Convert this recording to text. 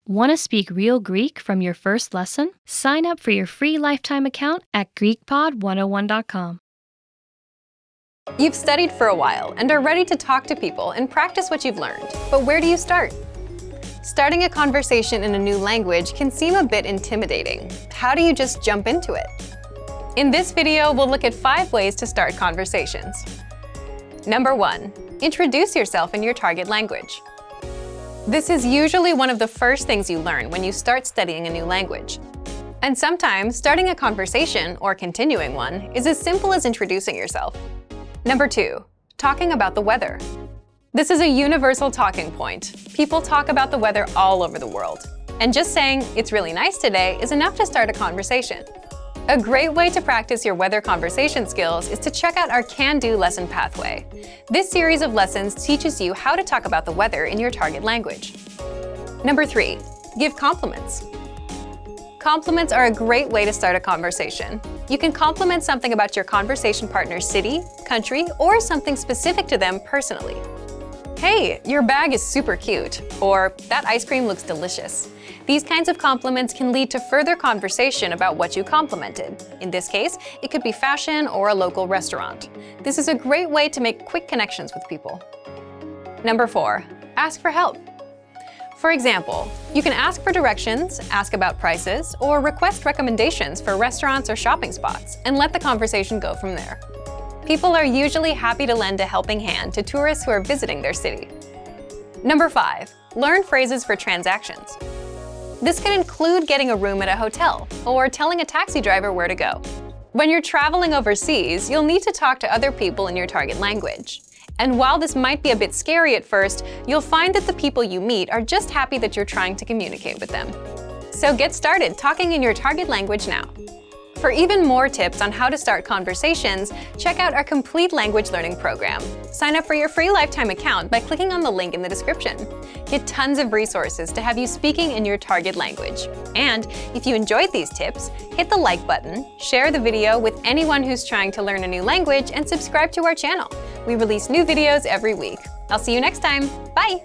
Want to speak real Greek from your first lesson? Sign up for your free lifetime account at GreekPod101.com. You've studied for a while and are ready to talk to people and practice what you've learned. But where do you start? Starting a conversation in a new language can seem a bit intimidating. How do you just jump into it? In this video, we'll look at 5 ways to start conversations. Number 1. Introduce yourself in your target language. This is usually one of the first things you learn when you start studying a new language. And sometimes, starting a conversation, or continuing one, is as simple as introducing yourself. Number 2. Talking about the weather. This is a universal talking point. People talk about the weather all over the world. And just saying, "It's really nice today," is enough to start a conversation. A great way to practice your weather conversation skills is to check out our Can-Do lesson pathway. This series of lessons teaches you how to talk about the weather in your target language. Number 3. Give compliments. Compliments are a great way to start a conversation. You can compliment something about your conversation partner's city, country, or something specific to them personally. "Hey, your bag is super cute," or "That ice cream looks delicious." These kinds of compliments can lead to further conversation about what you complimented. In this case, it could be fashion or a local restaurant. This is a great way to make quick connections with people. Number 4. Ask for help. For example, you can ask for directions, ask about prices, or request recommendations for restaurants or shopping spots, and let the conversation go from there. People are usually happy to lend a helping hand to tourists who are visiting their city. Number 5. Learn phrases for transactions. This can include getting a room at a hotel or telling a taxi driver where to go. When you're traveling overseas, you'll need to talk to other people in your target language. And while this might be a bit scary at first, you'll find that the people you meet are just happy that you're trying to communicate with them. So get started talking in your target language now. For even more tips on how to start conversations, check out our complete language learning program. Sign up for your free lifetime account by clicking on the link in the description. Get tons of resources to have you speaking in your target language. And if you enjoyed these tips, hit the like button, share the video with anyone who's trying to learn a new language, and subscribe to our channel. We release new videos every week. I'll see you next time. Bye!